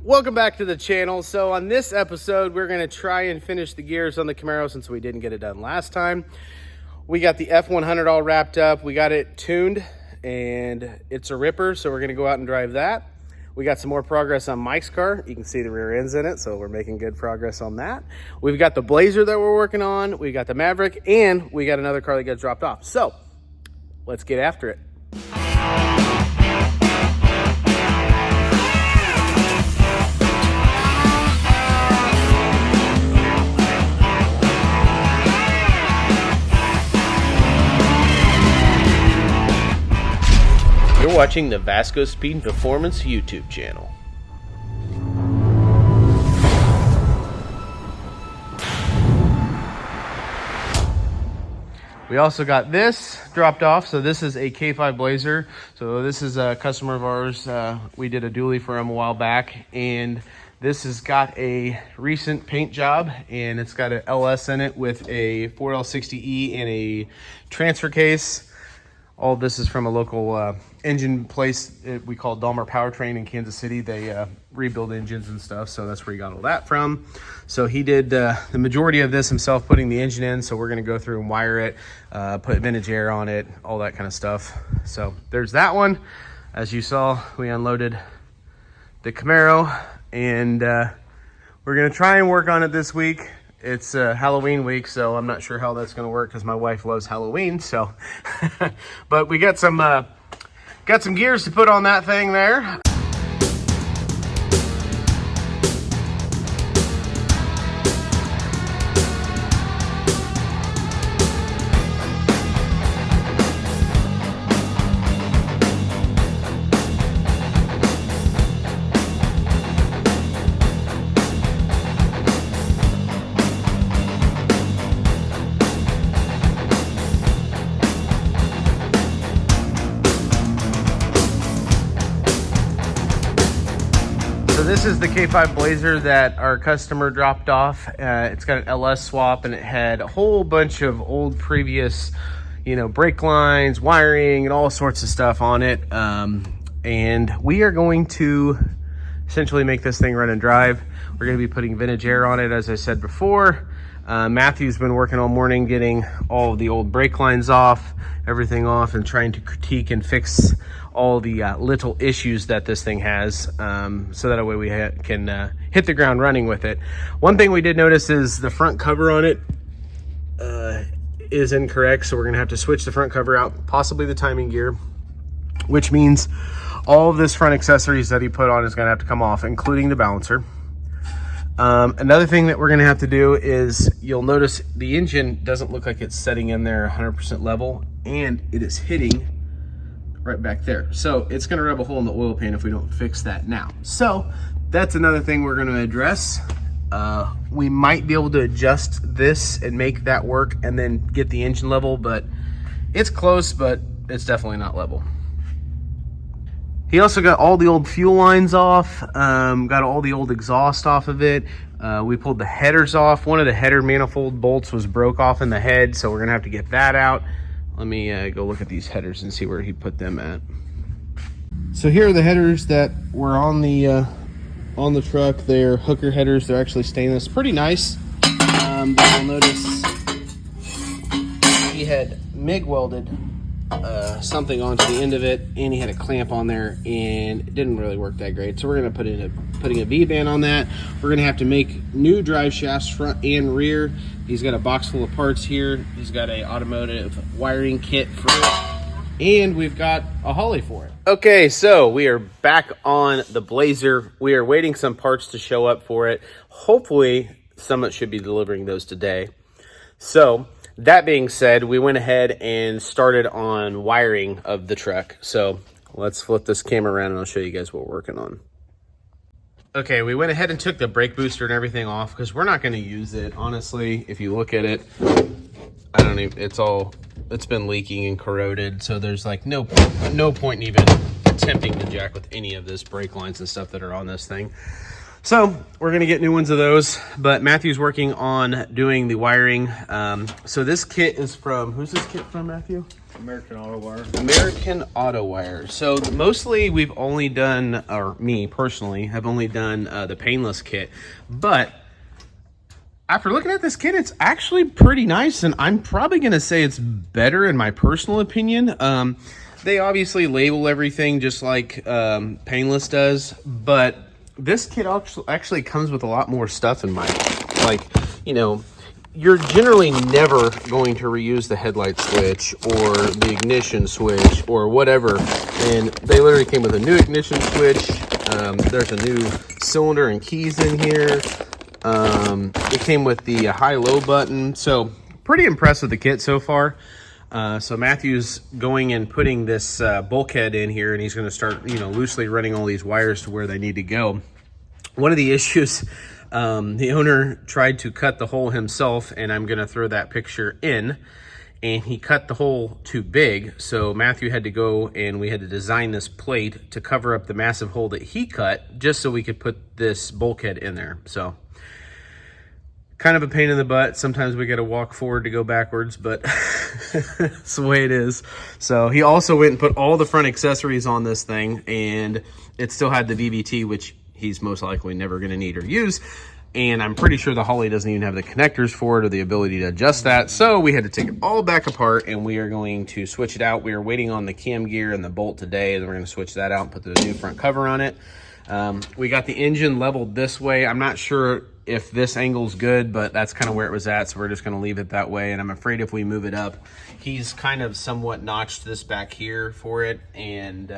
Welcome back to the channel. So on this episode, we're going to try and finish the gears on the Camaro since we didn't get it done last time. We got the F100 all wrapped up. We got it tuned and it's a ripper. So we're going to go out and drive that. We got some more progress on Mike's car. You can see the rear ends in it. So we're making good progress on that. We've got the Blazer that we're working on. We got the Maverick and we got another car that got dropped off. So let's get after it. You're watching the Vasko Speed and Performance YouTube channel. We also got this dropped off. So this is a K5 Blazer. So this is a customer of ours. We did a dually for him a while back, and this has got a recent paint job, and it's got an LS in it with a 4L60E and a transfer case. All this is from a local engine place we call Dahmer Powertrain in Kansas City. They rebuild engines and stuff, so that's where he got all that from. So he did the majority of this himself, putting the engine in. So we're going to go through and wire it, put vintage air on it, all that kind of stuff. So there's that one. As you saw, we unloaded the Camaro, and we're going to try and work on it this week. It's Halloween week, so I'm not sure how that's going to work because my wife loves Halloween. So, but we got some gears to put on that thing there. This is the K5 Blazer that our customer dropped off. It's got an LS swap, and it had a whole bunch of old previous, brake lines, wiring, and all sorts of stuff on it. And we are going to essentially make this thing run and drive. We're going to be putting vintage air on it, as I said before. Matthew's been working all morning getting all of the old brake lines off, everything off, and trying to critique and fix all the little issues that this thing has, so that way we can hit the ground running with it. One thing we did notice is the front cover on it is incorrect, so we're going to have to switch the front cover out, possibly the timing gear, which means all of this front accessories that he put on is going to have to come off, including the balancer. Another thing that we're going to have to do is, you'll notice the engine doesn't look like it's setting in there 100% level, and it is hitting right back there. So it's going to rub a hole in the oil pan if we don't fix that now. So that's another thing we're going to address. We might be able to adjust this and make that work and then get the engine level, but it's close, but it's definitely not level. He also got all the old fuel lines off, got all the old exhaust off of it. We pulled the headers off. One of the header manifold bolts was broke off in the head, so we're gonna have to get that out. Let me go look at these headers and see where he put them at. So here are the headers that were on the truck. They're hooker headers. They're actually stainless, pretty nice. But you'll notice he had MIG welded something onto the end of it, and he had a clamp on there, and it didn't really work that great. So we're going to putting a V-band on that. We're going to have to make new drive shafts front and rear. He's got a box full of parts here. He's got a automotive wiring kit for it, and we've got a Holly for it. Okay, so we are back on the Blazer. We are waiting some parts to show up for it. Hopefully Summit should be delivering those today. So that being said, we went ahead and started on wiring of the truck. So let's flip this camera around and I'll show you guys what we're working on. Okay, we went ahead and took the brake booster and everything off because we're not going to use it. Honestly, if you look at it, it's been leaking and corroded. So there's like no point in even attempting to jack with any of this brake lines and stuff that are on this thing. So we're gonna get new ones of those, but Matthew's working on doing the wiring. So this kit is from, who's this kit from, Matthew? American Auto Wire. American Auto Wire. So mostly we've only done, or me personally, have only done the painless kit, but after looking at this kit, it's actually pretty nice, and I'm probably gonna say it's better in my personal opinion. They obviously label everything just like painless does, but this kit actually comes with a lot more stuff in mind. Like, you know, you're generally never going to reuse the headlight switch or the ignition switch or whatever. And they literally came with a new ignition switch. There's a new cylinder and keys in here. It came with the high-low button. So pretty impressed with the kit so far. So Matthew's going and putting this bulkhead in here, and he's going to start, you know, loosely running all these wires to where they need to go. One of the issues, the owner tried to cut the hole himself, and I'm going to throw that picture in, and he cut the hole too big. So Matthew had to go, and we had to design this plate to cover up the massive hole that he cut, just so we could put this bulkhead in there. So kind of a pain in the butt. Sometimes we got to walk forward to go backwards, but that's the way it is. So he also went and put all the front accessories on this thing, and it still had the VVT, which he's most likely never going to need or use. And I'm pretty sure the Holly doesn't even have the connectors for it or the ability to adjust that. So we had to take it all back apart, and we are going to switch it out. We are waiting on the cam gear and the bolt today, and we're going to switch that out and put the new front cover on it. We got the engine leveled this way. I'm not sure if this angle's good, but that's kind of where it was at, so we're just going to leave it that way. And I'm afraid if we move it up, he's kind of somewhat notched this back here for it, and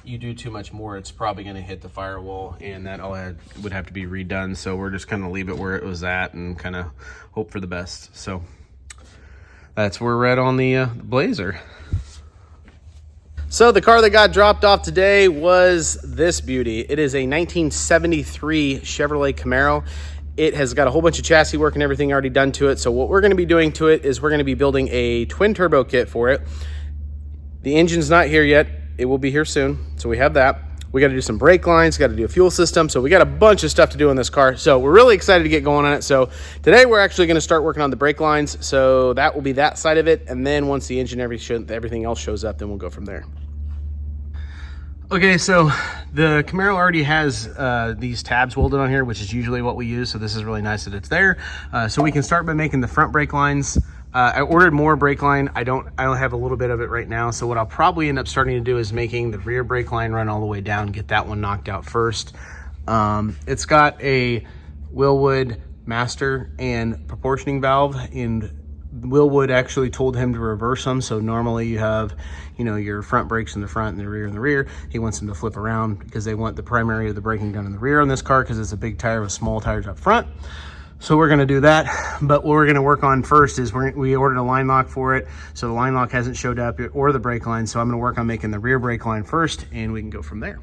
you do too much more, it's probably going to hit the firewall, and that all would have to be redone. So we're just going to leave it where it was at and kind of hope for the best. So that's where we're at on the Blazer. So the car that got dropped off today was this beauty. It is a 1973 Chevrolet Camaro. It has got a whole bunch of chassis work and everything already done to it. So what we're going to be doing to it is we're going to be building a twin turbo kit for it. The engine's not here yet. It will be here soon. So we have that. We got to do some brake lines, got to do a fuel system. So we got a bunch of stuff to do in this car. So we're really excited to get going on it. So today we're actually going to start working on the brake lines. So that will be that side of it. And then once the engine everything else shows up, then we'll go from there. Okay, so the Camaro already has these tabs welded on here, which is usually what we use. So this is really nice that it's there. So we can start by making the front brake lines. I ordered more brake line. I don't have a little bit of it right now. So what I'll probably end up starting to do is making the rear brake line run all the way down, get that one knocked out first. It's got a Willwood master and proportioning valve, and Willwood actually told him to reverse them. So normally you have, you know, your front brakes in the front and the rear in the rear. He wants them to flip around because they want the primary of the braking done in the rear on this car because it's a big tire with small tires up front. So we're going to do that, but what we're going to work on first is we ordered a line lock for it. So the line lock hasn't showed up yet, or the brake line. So I'm going to work on making the rear brake line first, and we can go from there.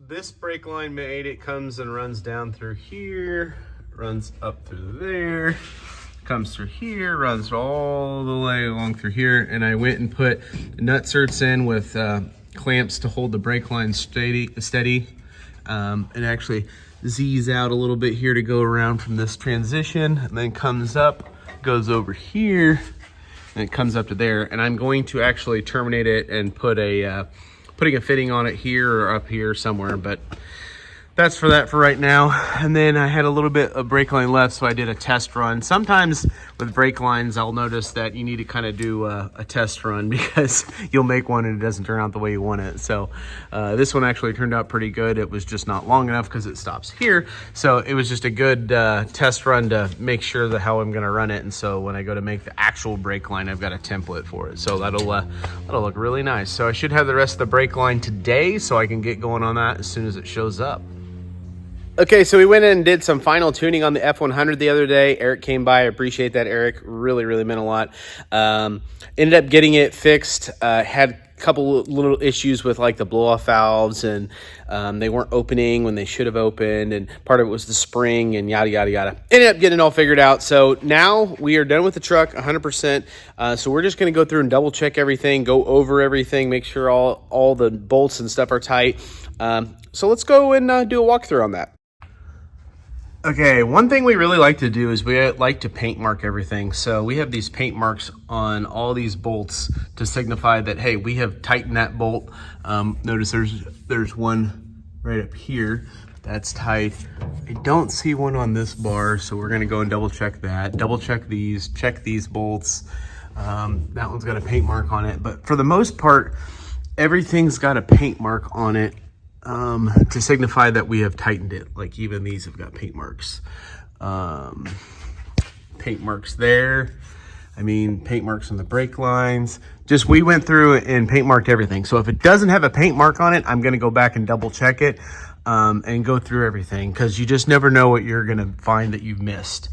This brake line made. It comes and runs down through here, runs up through there, comes through here, runs all the way along through here. And I went and put nutserts in with clamps to hold the brake line steady. It actually Z's out a little bit here to go around from this transition, and then comes up, goes over here, and it comes up to there. And I'm going to actually terminate it and put a putting a fitting on it here or up here somewhere, but that's for that for right now. And then I had a little bit of brake line left, so I did a test run. Sometimes with brake lines, I'll notice that you need to kind of do a test run because you'll make one and it doesn't turn out the way you want it. So this one actually turned out pretty good. It was just not long enough because it stops here. So it was just a good test run to make sure that how I'm going to run it. And so when I go to make the actual brake line, I've got a template for it. So that'll look really nice. So I should have the rest of the brake line today, so I can get going on that as soon as it shows up. Okay, so we went in and did some final tuning on the F100 the other day. Eric came by. I appreciate that, Eric. Really, really meant a lot. Ended up getting it fixed. Had a couple little issues with like the blow-off valves, and they weren't opening when they should have opened, and part of it was the spring and yada, yada, yada. Ended up getting it all figured out. So now we are done with the truck 100%. So we're just going to go through and double check everything, go over everything, make sure all the bolts and stuff are tight. So let's go and do a walkthrough on that. Okay, one thing we really like to do is we like to paint mark everything. So we have these paint marks on all these bolts to signify that, hey, we have tightened that bolt. Notice there's one right up here that's tight. I don't see one on this bar, so we're gonna go and double check that. Double check these bolts. That one's got a paint mark on it, but for the most part, everything's got a paint mark on it. To signify that we have tightened it. Like even these have got paint marks. Paint marks there. I mean, paint marks on the brake lines. Just we went through and paint marked everything. So if it doesn't have a paint mark on it, I'm going to go back and double check it and go through everything, because you just never know what you're going to find that you've missed.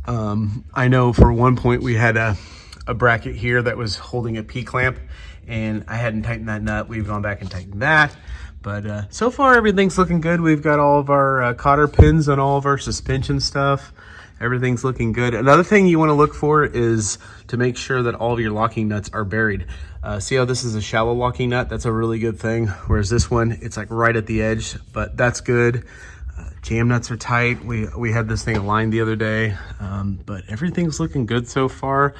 I know for one point we had a bracket here that was holding a P-clamp, and I hadn't tightened that nut. We've gone back and tightened that. But so far, everything's looking good. We've got all of our cotter pins on all of our suspension stuff. Everything's looking good. Another thing you want to look for is to make sure that all of your locking nuts are buried. See how this is a shallow locking nut? That's a really good thing. Whereas this one, it's like right at the edge, but that's good. Jam nuts are tight. We had this thing aligned the other day, but everything's looking good so far.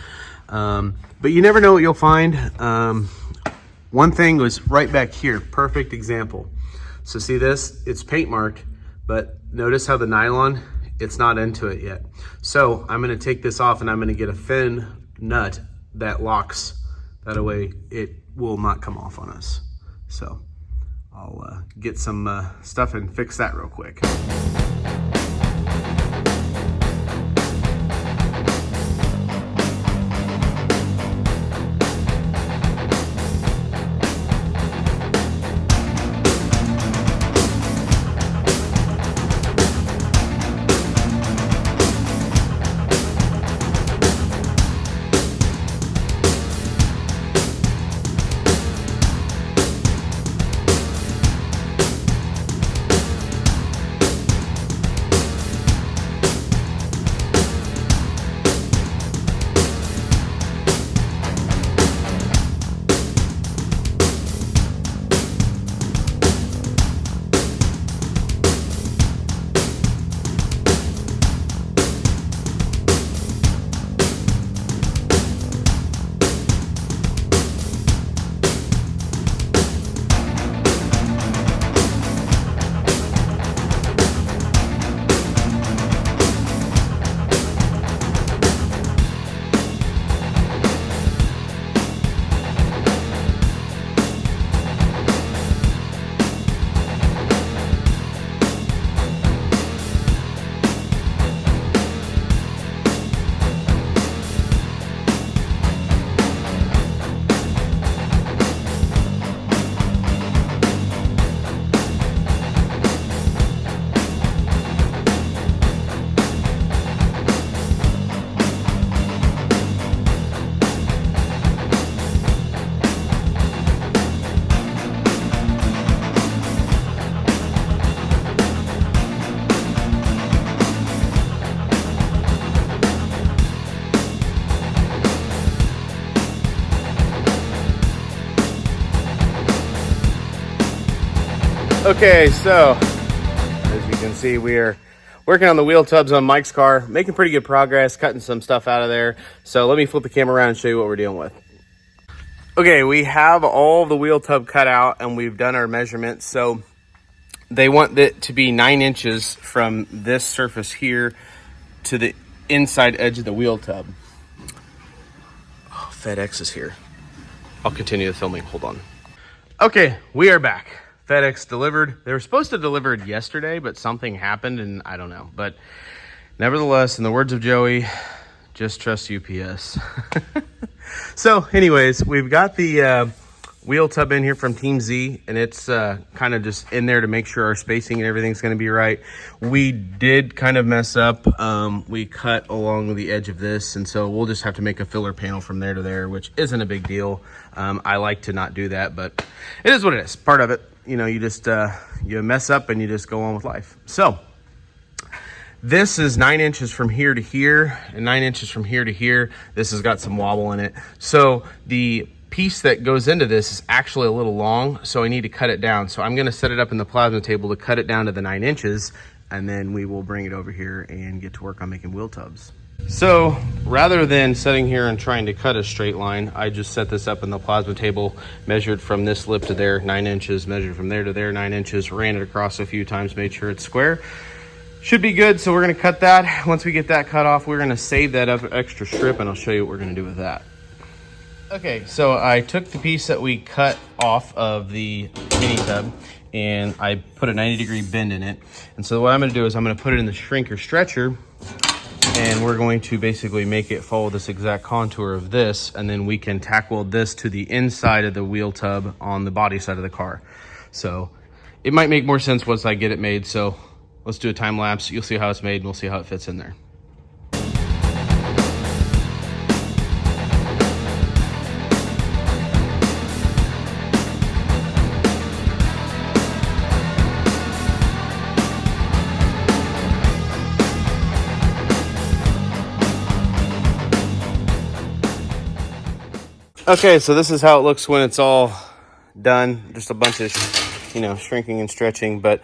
But you never know what you'll find. One thing was right back here, perfect example. So see this, it's paint marked, but notice how the nylon, it's not into it yet. So I'm gonna take this off and I'm gonna get a thin nut that locks. That way it will not come off on us. So I'll get some stuff and fix that real quick. Okay, so as you can see, we are working on the wheel tubs on Mike's car, making pretty good progress, cutting some stuff out of there. So let me flip the camera around and show you what we're dealing with. Okay, we have all the wheel tub cut out and we've done our measurements. So they want it to be 9 inches from this surface here to the inside edge of the wheel tub. Oh, FedEx is here. I'll continue the filming. Hold on. Okay, we are back. FedEx delivered. They were supposed to deliver it yesterday, but something happened and I don't know. But nevertheless, in the words of Joey, just trust UPS. So anyways, we've got the wheel tub in here from Team Z, and it's kind of just in there to make sure our spacing and everything's going to be right. We did kind of mess up. We cut along the edge of this, and so we'll just have to make a filler panel from there to there, which isn't a big deal. I like to not do that, but it is what it is. Part of it. You know, you just you mess up and you just go on with life. So this is 9 inches from here to here and 9 inches from here to here. This has got some wobble in it. So the piece that goes into this is actually a little long, so I need to cut it down. So I'm going to set it up in the plasma table to cut it down to the 9 inches, and then we will bring it over here and get to work on making wheel tubs. So rather than sitting here and trying to cut a straight line, I just set this up in the plasma table, measured from this lip to there 9 inches, measured from there to there 9 inches, ran it across a few times, made sure it's square. Should be good. So we're going to cut that. Once we get that cut off, we're going to save that extra strip, and I'll show you what we're going to do with that. Okay, so I took the piece that we cut off of the mini tub and I put a 90-degree bend in it. And so what I'm going to do is I'm going to put it in the shrinker stretcher, and we're going to basically make it follow this exact contour of this, and then we can tack weld this to the inside of the wheel tub on the body side of the car. So it might make more sense once I get it made. So let's do a time lapse. You'll see how it's made and we'll see how it fits in there. Okay, so this is how it looks when it's all done. Just a bunch of, shrinking and stretching, but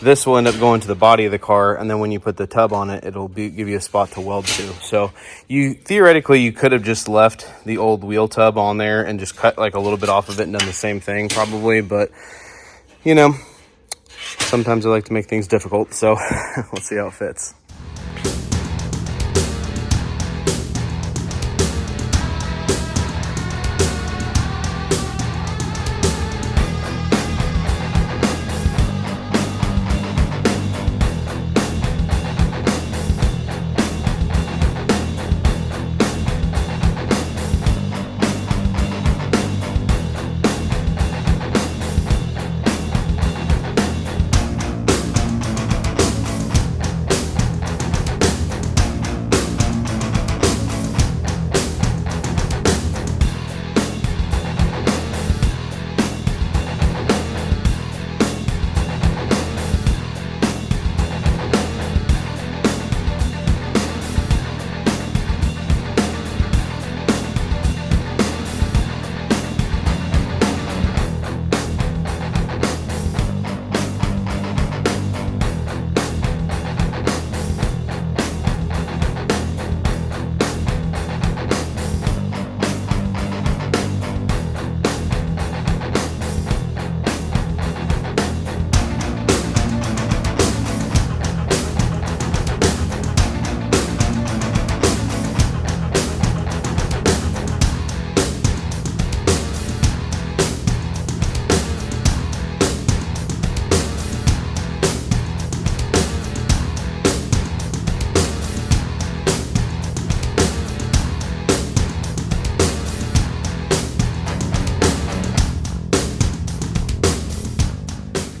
this will end up going to the body of the car, and then when you put the tub on it, it'll give you a spot to weld to. So theoretically, you could have just left the old wheel tub on there and just cut like a little bit off of it and done the same thing probably, but sometimes I like to make things difficult, so let's see how it fits.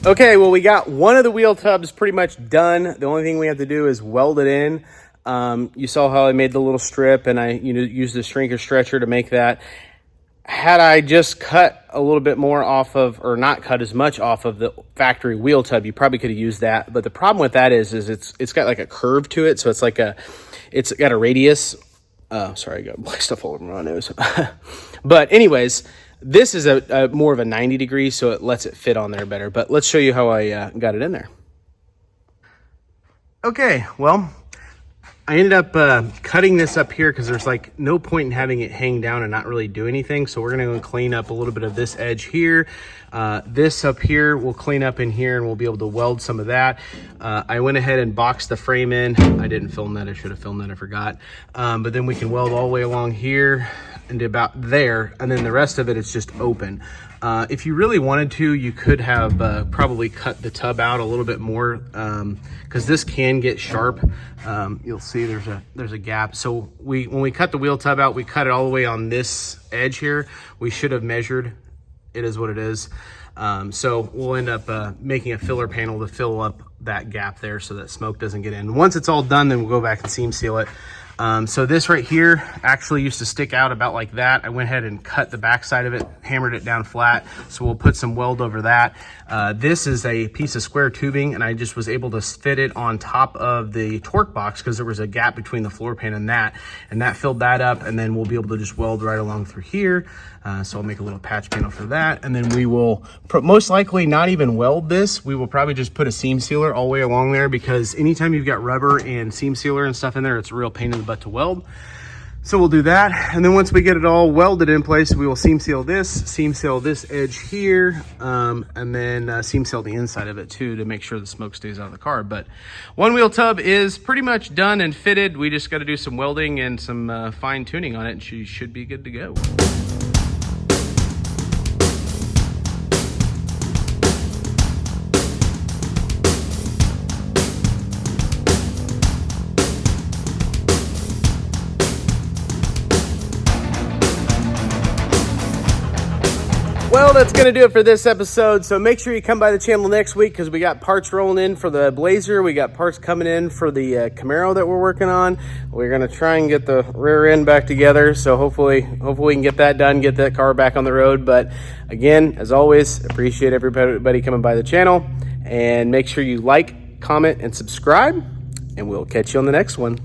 Okay, well, we got one of the wheel tubs pretty much done. The only thing we have to do is weld it in. You saw how I made the little strip, and I used the shrinker stretcher to make that. Had I just cut a little bit more off of, or not cut as much off of the factory wheel tub, you probably could have used that. But the problem with that is it's got like a curve to it, so it's got a radius. Sorry, I got black stuff all over my nose. But anyways, this is a more of a 90 degree, so it lets it fit on there better. But let's show you how I got it in there. Okay, well, I ended up cutting this up here because there's like no point in having it hang down and not really do anything. So we're gonna go clean up a little bit of this edge here. This up here we'll clean up in here and we'll be able to weld some of that. I went ahead and boxed the frame in. I didn't film that, I should have filmed that, I forgot. But then we can weld all the way along here and about there, and then the rest of it is just open. If you really wanted to, you could have probably cut the tub out a little bit more, because this can get sharp. You'll see there's a gap. So when we cut the wheel tub out, we cut it all the way on this edge here. We should have measured. It is what it is. So we'll end up making a filler panel to fill up that gap there so that smoke doesn't get in. Once it's all done, then we'll go back and seam seal it. So this right here actually used to stick out about like that. I went ahead and cut the back side of it, hammered it down flat. So we'll put some weld over that. This is a piece of square tubing, and I just was able to fit it on top of the torque box because there was a gap between the floor pan and that filled that up, and then we'll be able to just weld right along through here. So I'll make a little patch panel for that, and then we will most likely not even weld this. We will probably just put a seam sealer all the way along there, because anytime you've got rubber and seam sealer and stuff in there, it's a real pain in the butt to weld. So we'll do that, and then once we get it all welded in place, we will seam seal this edge here, and then seam seal the inside of it too to make sure the smoke stays out of the car. But one wheel tub is pretty much done and fitted. We just got to do some welding and some fine tuning on it, and she should be good to go. Well, that's going to do it for this episode. So make sure you come by the channel next week, because we got parts rolling in for the Blazer. We got parts coming in for the Camaro that we're working on. We're going to try and get the rear end back together. So hopefully we can get that done, get that car back on the road. But again, as always, appreciate everybody coming by the channel. And make sure you like, comment, and subscribe. And we'll catch you on the next one.